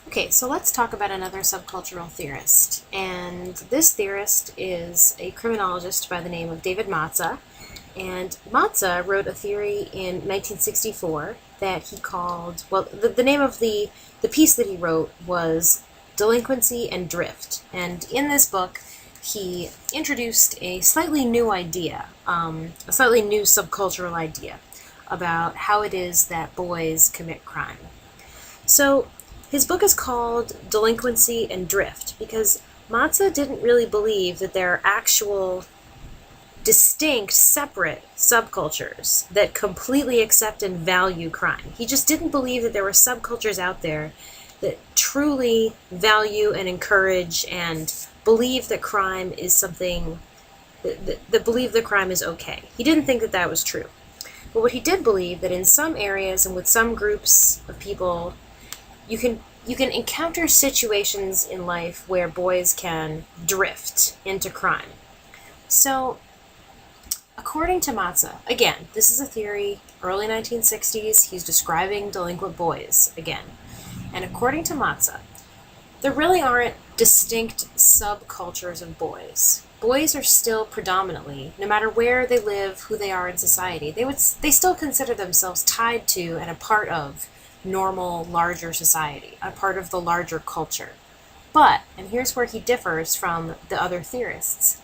Okay, so let's talk about another subcultural theorist. And this theorist is a criminologist by the name of David Matza. And Matza wrote a theory in 1964 that he called, well, the name of the piece that he wrote was Delinquency and Drift. And in this book, he introduced a slightly new idea, a slightly new subcultural idea about how it is that boys commit crime. So his book is called Delinquency and Drift because Matza didn't really believe that there are actual distinct, separate subcultures that completely accept and value crime. He just didn't believe that there were subcultures out there that truly value and encourage and believe that crime is something, that believe that crime is okay. He didn't think that that was true. But what he did believe that in some areas and with some groups of people, you can encounter situations in life where boys can drift into crime. So, according to Matza, again, this is a theory, early 1960s, he's describing delinquent boys again. And according to Matza, there really aren't distinct subcultures of boys. Boys are still predominantly, no matter where they live, who they are in society, they still consider themselves tied to and a part of normal, larger society, a part of the larger culture. But, and here's where he differs from the other theorists,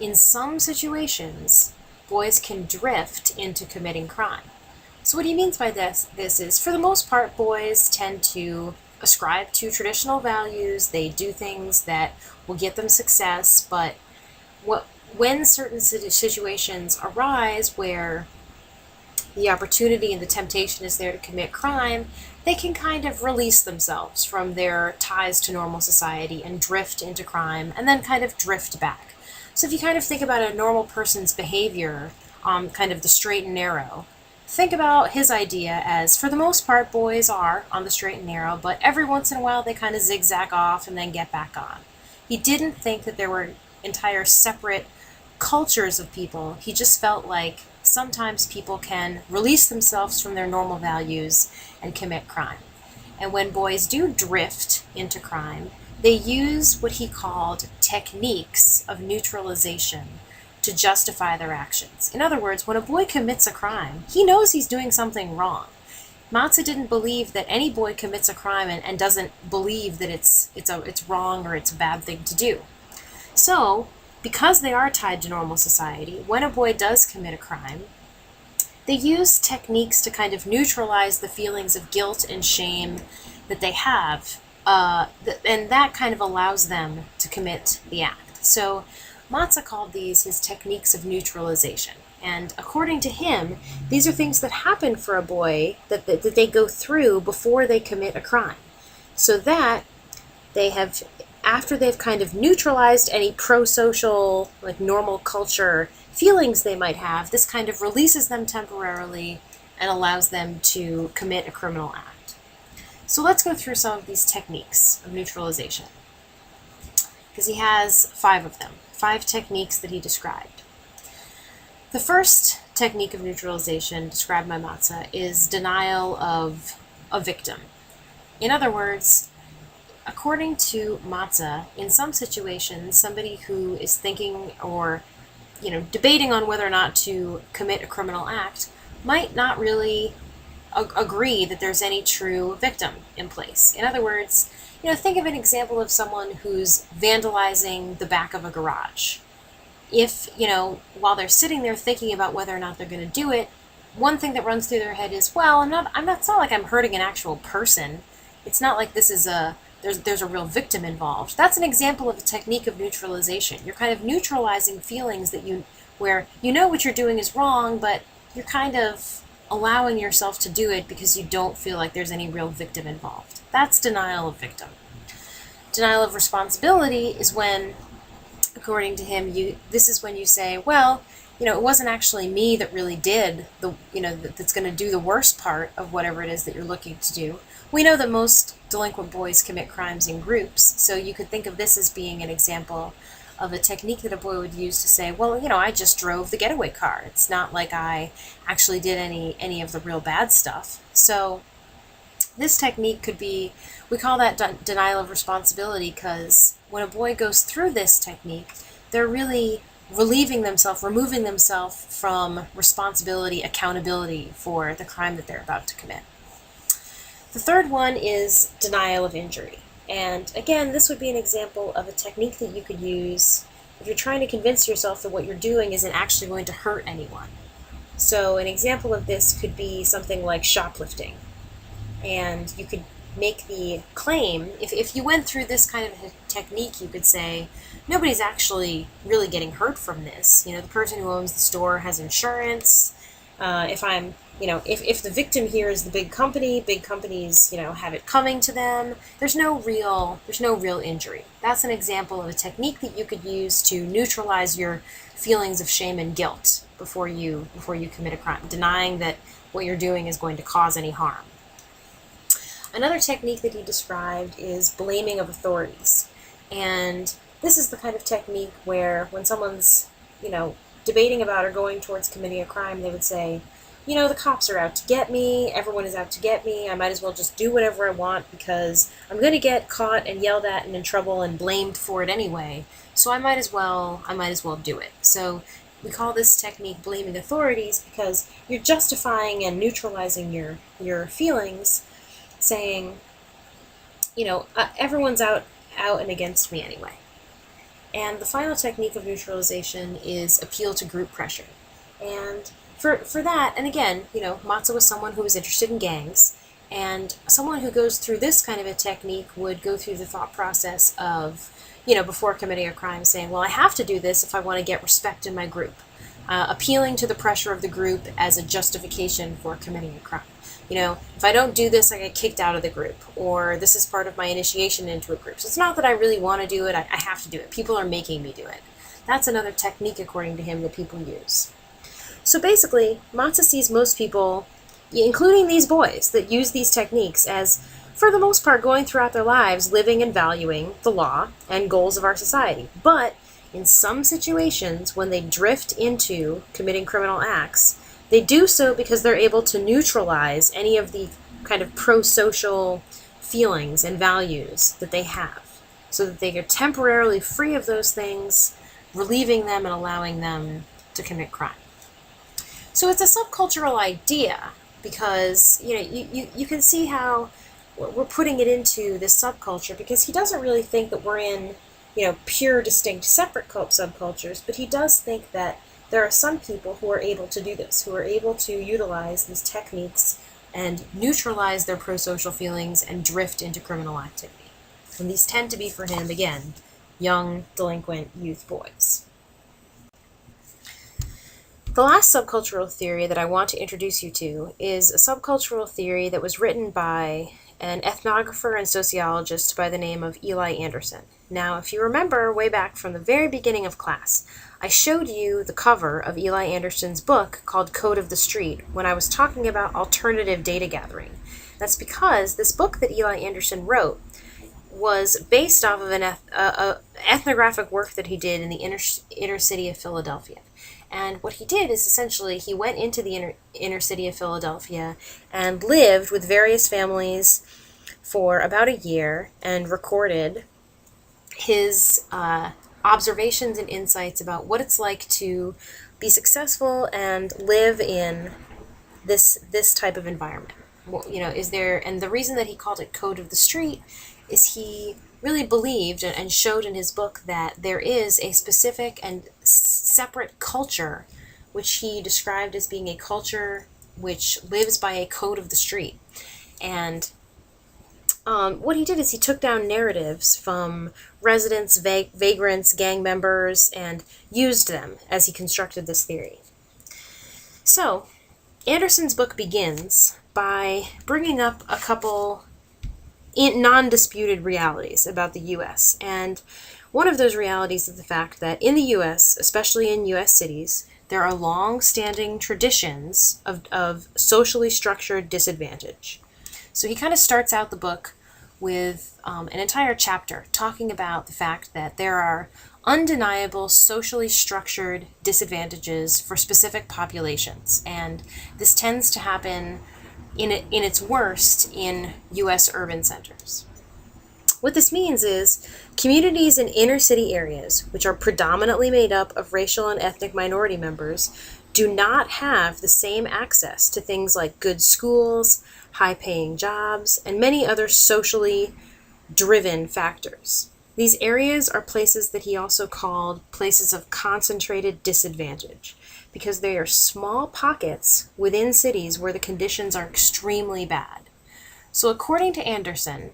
in some situations, boys can drift into committing crime. So what he means by this is, for the most part, boys tend to ascribe to traditional values, they do things that will get them success, but when certain situations arise where the opportunity and the temptation is there to commit crime, they can kind of release themselves from their ties to normal society and drift into crime and then kind of drift back. So if you kind of think about a normal person's behavior on kind of the straight and narrow, think about his idea as, for the most part, boys are on the straight and narrow, but every once in a while they kind of zigzag off and then get back on. He didn't think that there were entire separate cultures of people. He just felt like sometimes people can release themselves from their normal values and commit crime. And when boys do drift into crime, they use what he called techniques of neutralization to justify their actions. In other words, when a boy commits a crime, he knows he's doing something wrong. Matza didn't believe that any boy commits a crime and doesn't believe that it's wrong or it's a bad thing to do. So, because they are tied to normal society, when a boy does commit a crime, they use techniques to kind of neutralize the feelings of guilt and shame that they have, and that kind of allows them to commit the act. So Matza called these his techniques of neutralization. And according to him, these are things that happen for a boy that they go through before they commit a crime. So that they have, after they've kind of neutralized any pro-social, like normal culture feelings they might have, this kind of releases them temporarily and allows them to commit a criminal act. So let's go through some of these techniques of neutralization, because he has 5 of them, 5 techniques that he described. The first technique of neutralization described by Matza is denial of a victim. In other words, according to Matza, in some situations, somebody who is thinking or debating on whether or not to commit a criminal act might not really agree that there's any true victim in place. In other words, think of an example of someone who's vandalizing the back of a garage. If, while they're sitting there thinking about whether or not they're going to do it, one thing that runs through their head is, well, it's not like I'm hurting an actual person. It's not like this is there's a real victim involved. That's an example of a technique of neutralization. You're kind of neutralizing feelings where you know what you're doing is wrong, but you're kind of allowing yourself to do it because you don't feel like there's any real victim involved. That's denial of victim. Denial of responsibility is when, according to him, this is when you say, well, it wasn't actually me that really did that's going to do the worst part of whatever it is that you're looking to do. We know that most delinquent boys commit crimes in groups, so you could think of this as being an example of a technique that a boy would use to say, well, I just drove the getaway car. It's not like I actually did any of the real bad stuff. So This technique could be, we call that denial of responsibility, because when a boy goes through this technique, they're really relieving themselves, removing themselves from responsibility, accountability for the crime that they're about to commit. The third one is denial of injury. And again, this would be an example of a technique that you could use if you're trying to convince yourself that what you're doing isn't actually going to hurt anyone. So an example of this could be something like shoplifting. And you could make the claim, if you went through this kind of a technique, you could say, nobody's actually really getting hurt from this. You know, the person who owns the store has insurance. If the victim here is the big companies, have it coming to them. There's no real injury. That's an example of a technique that you could use to neutralize your feelings of shame and guilt before you commit a crime, denying that what you're doing is going to cause any harm. Another technique that he described is blaming of authorities. And this is the kind of technique where when someone's, debating about or going towards committing a crime, they would say, the cops are out to get me, everyone is out to get me, I might as well just do whatever I want because I'm going to get caught and yelled at and in trouble and blamed for it anyway, so I might as well do it. So we call this technique blaming authorities because you're justifying and neutralizing your feelings, saying, everyone's out and against me anyway. And the final technique of neutralization is appeal to group pressure. And for that, and again, Matza was someone who was interested in gangs, and someone who goes through this kind of a technique would go through the thought process of, before committing a crime, saying, well, I have to do this if I want to get respect in my group. Appealing to the pressure of the group as a justification for committing a crime. If I don't do this, I get kicked out of the group, or this is part of my initiation into a group. So it's not that I really want to do it, I have to do it. People are making me do it. That's another technique, according to him, that people use. So basically, Matza sees most people, including these boys that use these techniques, as, for the most part, going throughout their lives living and valuing the law and goals of our society. But in some situations, when they drift into committing criminal acts, they do so because they're able to neutralize any of the kind of pro-social feelings and values that they have, so that they are temporarily free of those things, relieving them and allowing them to commit crime. So it's a subcultural idea because, you can see how we're putting it into this subculture, because he doesn't really think that we're in, pure, distinct, separate subcultures, but he does think that there are some people who are able to do this, who are able to utilize these techniques and neutralize their pro-social feelings and drift into criminal activity. And these tend to be, for him, again, young, delinquent youth boys. The last subcultural theory that I want to introduce you to is a subcultural theory that was written by an ethnographer and sociologist by the name of Eli Anderson. Now, if you remember way back from the very beginning of class, I showed you the cover of Eli Anderson's book called Code of the Street when I was talking about alternative data gathering. That's because this book that Eli Anderson wrote was based off of an ethnographic work that he did in the inner city of Philadelphia. And what he did is essentially he went into the inner city of Philadelphia and lived with various families for about a year and recorded his observations and insights about what it's like to be successful and live in this type of environment. And the reason that he called it Code of the Street is he really believed and showed in his book that there is a specific and separate culture, which he described as being a culture which lives by a code of the street. And what he did is he took down narratives from residents, vagrants, gang members, and used them as he constructed this theory. So, Anderson's book begins by bringing up a couple non-disputed realities about the U.S. And one of those realities is the fact that in the U.S., especially in U.S. cities, there are long-standing traditions of socially structured disadvantage. So he kind of starts out the book with an entire chapter talking about the fact that there are undeniable socially structured disadvantages for specific populations. And this tends to happen in its worst in U.S. urban centers. What this means is communities in inner city areas, which are predominantly made up of racial and ethnic minority members, do not have the same access to things like good schools, high-paying jobs, and many other socially driven factors. These areas are places that he also called places of concentrated disadvantage, because they are small pockets within cities where the conditions are extremely bad. So according to Anderson,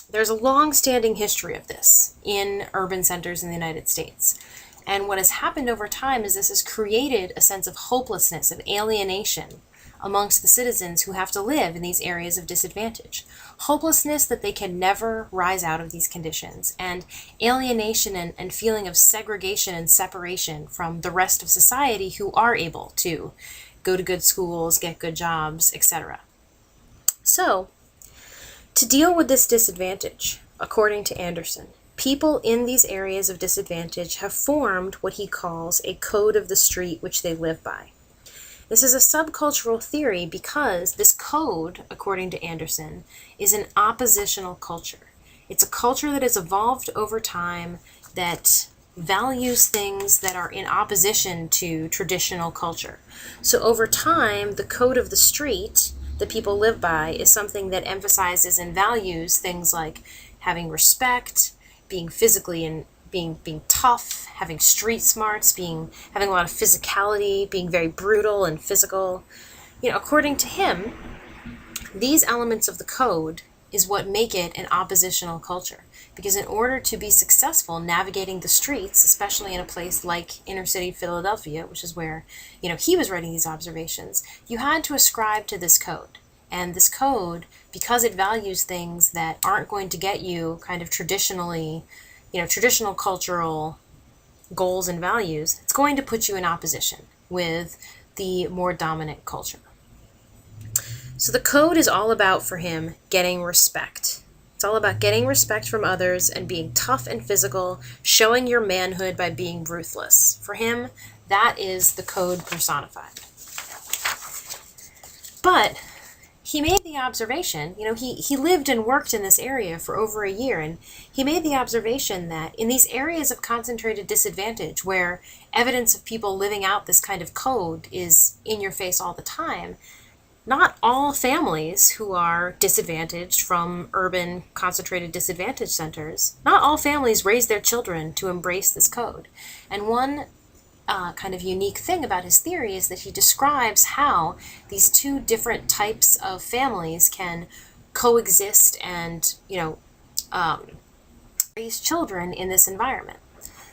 there's a long-standing history of this in urban centers in the United States. And what has happened over time is this has created a sense of hopelessness and alienation amongst the citizens who have to live in these areas of disadvantage. Hopelessness that they can never rise out of these conditions, and alienation and feeling of segregation and separation from the rest of society who are able to go to good schools, get good jobs, etc. So, to deal with this disadvantage, according to Anderson, people in these areas of disadvantage have formed what he calls a code of the street which they live by. This is a subcultural theory because this code, according to Anderson, is an oppositional culture. It's a culture that has evolved over time that values things that are in opposition to traditional culture. So over time, the code of the street that people live by is something that emphasizes and values things like having respect, being physically and being tough, having street smarts, having a lot of physicality, being very brutal and physical. According to him, these elements of the code is what make it an oppositional culture. Because in order to be successful navigating the streets, especially in a place like inner city Philadelphia, which is where, he was writing these observations, you had to ascribe to this code. And this code, because it values things that aren't going to get you kind of traditional cultural goals and values, it's going to put you in opposition with the more dominant culture. So the code is all about, for him, getting respect. It's all about getting respect from others and being tough and physical, showing your manhood by being ruthless. For him, that is the code personified. But he made the observation, he lived and worked in this area for over a year, and he made the observation that in these areas of concentrated disadvantage, where evidence of people living out this kind of code is in your face all the time, not all families who are disadvantaged from urban concentrated disadvantage centers, not all families raise their children to embrace this code. And one kind of unique thing about his theory is that he describes how these two different types of families can coexist and, raise children in this environment.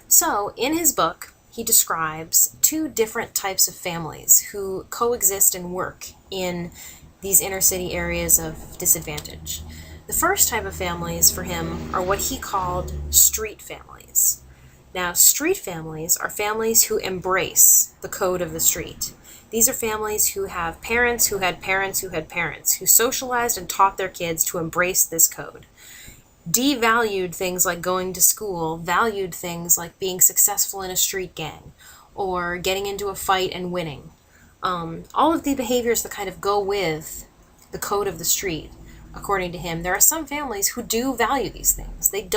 So in his book, he describes two different types of families who coexist and work in these inner city areas of disadvantage. The first type of families for him are what he called street families. Now, street families are families who embrace the code of the street. These are families who have parents who had parents who had parents, who socialized and taught their kids to embrace this code. Devalued things like going to school, valued things like being successful in a street gang, or getting into a fight and winning. All of the behaviors that kind of go with the code of the street, according to him. There are some families who do value these things. They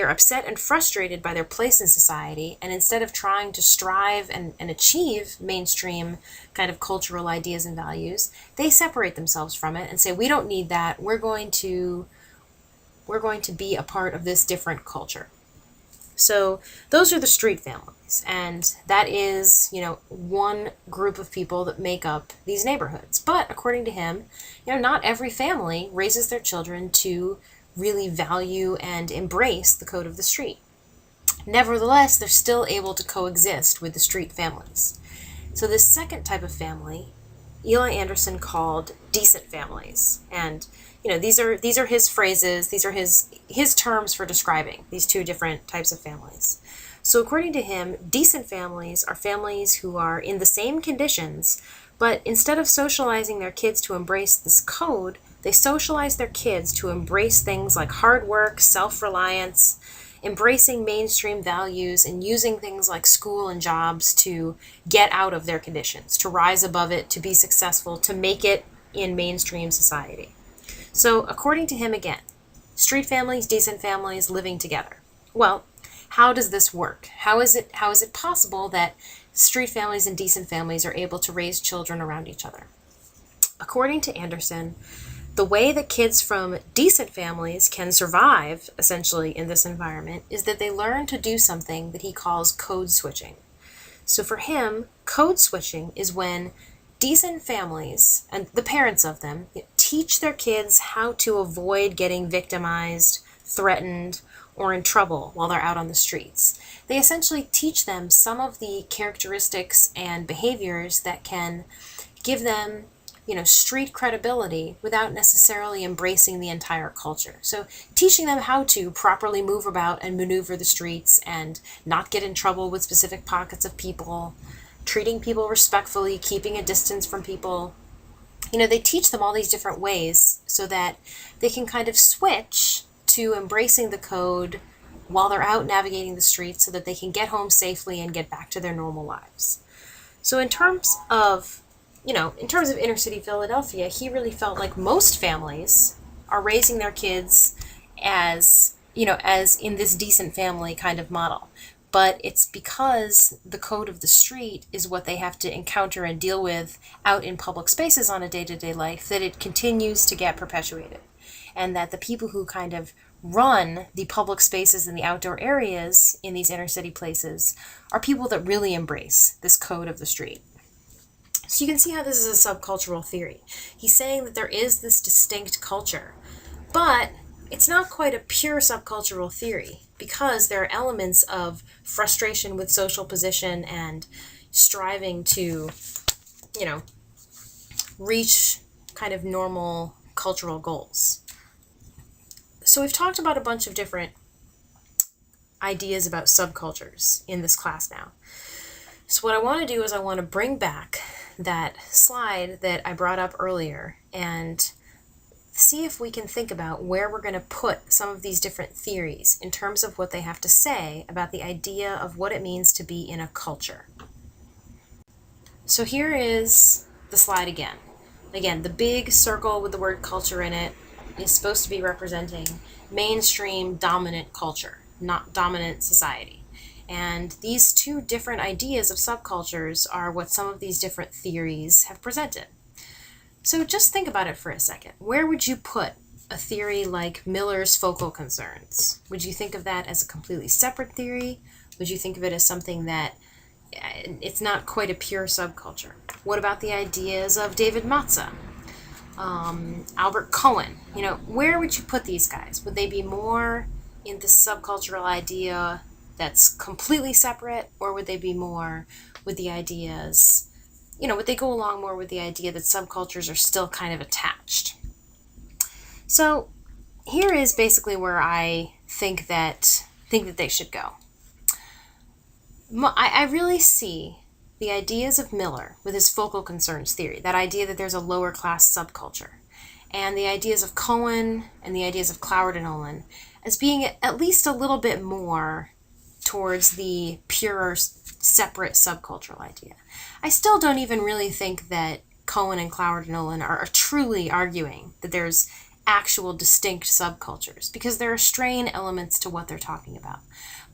are upset and frustrated by their place in society, and instead of trying to strive and achieve mainstream kind of cultural ideas and values, they separate themselves from it and say, we don't need that, we're going to be a part of this different culture. So those are the street families, and that is, one group of people that make up these neighborhoods. But according to him, not every family raises their children to really value and embrace the code of the street. Nevertheless, they're still able to coexist with the street families. So this second type of family, Eli Anderson called decent families. And these are his phrases, these are his terms for describing these two different types of families. So according to him, decent families are families who are in the same conditions, but instead of socializing their kids to embrace this code, they socialize their kids to embrace things like hard work, self-reliance, embracing mainstream values, and using things like school and jobs to get out of their conditions, to rise above it, to be successful, to make it in mainstream society. So according to him again, street families, decent families living together. Well, how does this work? How is it possible that street families and decent families are able to raise children around each other? According to Anderson, the way that kids from decent families can survive, essentially, in this environment is that they learn to do something that he calls code switching. So for him, code switching is when decent families, and the parents of them, teach their kids how to avoid getting victimized, threatened, or in trouble while they're out on the streets. They essentially teach them some of the characteristics and behaviors that can give them street credibility without necessarily embracing the entire culture. So teaching them how to properly move about and maneuver the streets and not get in trouble with specific pockets of people, treating people respectfully, keeping a distance from people. They teach them all these different ways so that they can kind of switch to embracing the code while they're out navigating the streets so that they can get home safely and get back to their normal lives. So in terms of inner city Philadelphia, he really felt like most families are raising their kids as in this decent family kind of model. But it's because the code of the street is what they have to encounter and deal with out in public spaces on a day-to-day life that it continues to get perpetuated. And that the people who kind of run the public spaces and the outdoor areas in these inner city places are people that really embrace this code of the street. So you can see how this is a subcultural theory. He's saying that there is this distinct culture, but it's not quite a pure subcultural theory because there are elements of frustration with social position and striving to, reach kind of normal cultural goals. So we've talked about a bunch of different ideas about subcultures in this class now. So what I want to do is I want to bring back that slide that I brought up earlier and see if we can think about where we're going to put some of these different theories in terms of what they have to say about the idea of what it means to be in a culture. So here is the slide again. Again, the big circle with the word culture in it is supposed to be representing mainstream dominant culture, not dominant society. And these two different ideas of subcultures are what some of these different theories have presented. So just think about it for a second. Where would you put a theory like Miller's focal concerns? Would you think of that as a completely separate theory? Would you think of it as something that it's not quite a pure subculture? What about the ideas of David Matza, Albert Cohen? Where would you put these guys? Would they be more in the subcultural idea that's completely separate, or would they be more with the ideas, would they go along more with the idea that subcultures are still kind of attached? So here is basically where I think that they should go. I really see the ideas of Miller with his focal concerns theory, that idea that there's a lower class subculture, and the ideas of Cohen and the ideas of Cloward and Olin as being at least a little bit more towards the pure, separate subcultural idea. I still don't even really think that Cohen and Cloward and Olin are truly arguing that there's actual distinct subcultures, because there are strain elements to what they're talking about.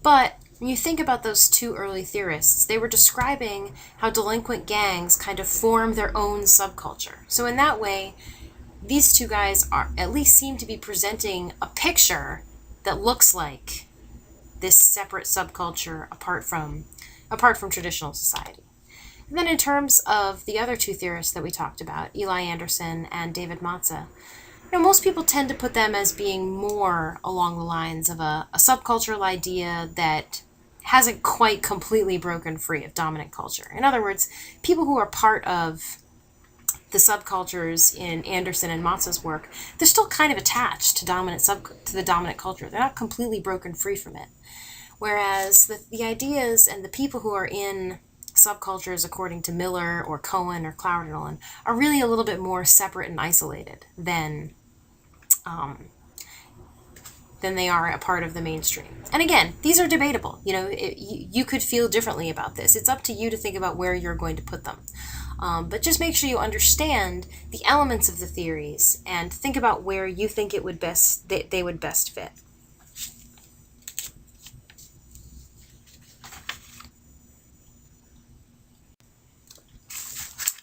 But when you think about those two early theorists, they were describing how delinquent gangs kind of form their own subculture. So in that way, these two guys at least seem to be presenting a picture that looks like this separate subculture apart from traditional society. And then in terms of the other two theorists that we talked about, Eli Anderson and David Matza, most people tend to put them as being more along the lines of a subcultural idea that hasn't quite completely broken free of dominant culture. In other words, people who are part of the subcultures in Anderson and Matza's work, they're still kind of attached to the dominant culture. They're not completely broken free from it. Whereas the ideas and the people who are in subcultures, according to Miller or Cohen or Cloward and Olin, are really a little bit more separate and isolated than they are a part of the mainstream. And again, these are debatable. You could feel differently about this. It's up to you to think about where you're going to put them. But just make sure you understand the elements of the theories and think about where you think it would best they would best fit.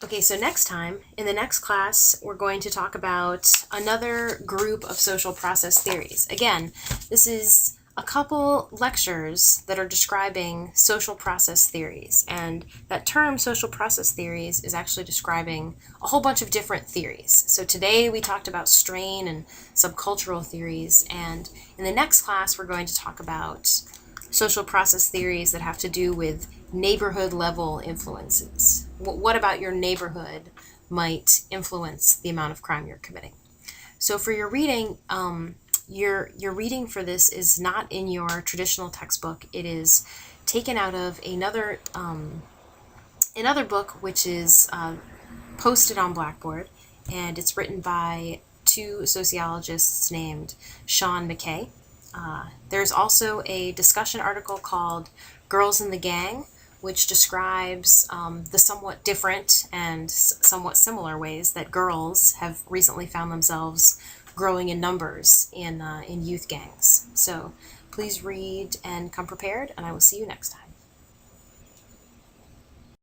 Okay, so next time, in the next class, we're going to talk about another group of social process theories. Again, this is a couple lectures that are describing social process theories, and that term social process theories is actually describing a whole bunch of different theories. So today we talked about strain and subcultural theories, and in the next class we're going to talk about social process theories that have to do with neighborhood level influences. What about your neighborhood might influence the amount of crime you're committing? So for your reading, your reading for this is not in your traditional textbook. It is taken out of another book, which is posted on Blackboard, and it's written by two sociologists named Sean McKay. There's also a discussion article called Girls in the Gang, which describes the somewhat different and somewhat similar ways that girls have recently found themselves growing in numbers in youth gangs. So please read and come prepared, and I will see you next time.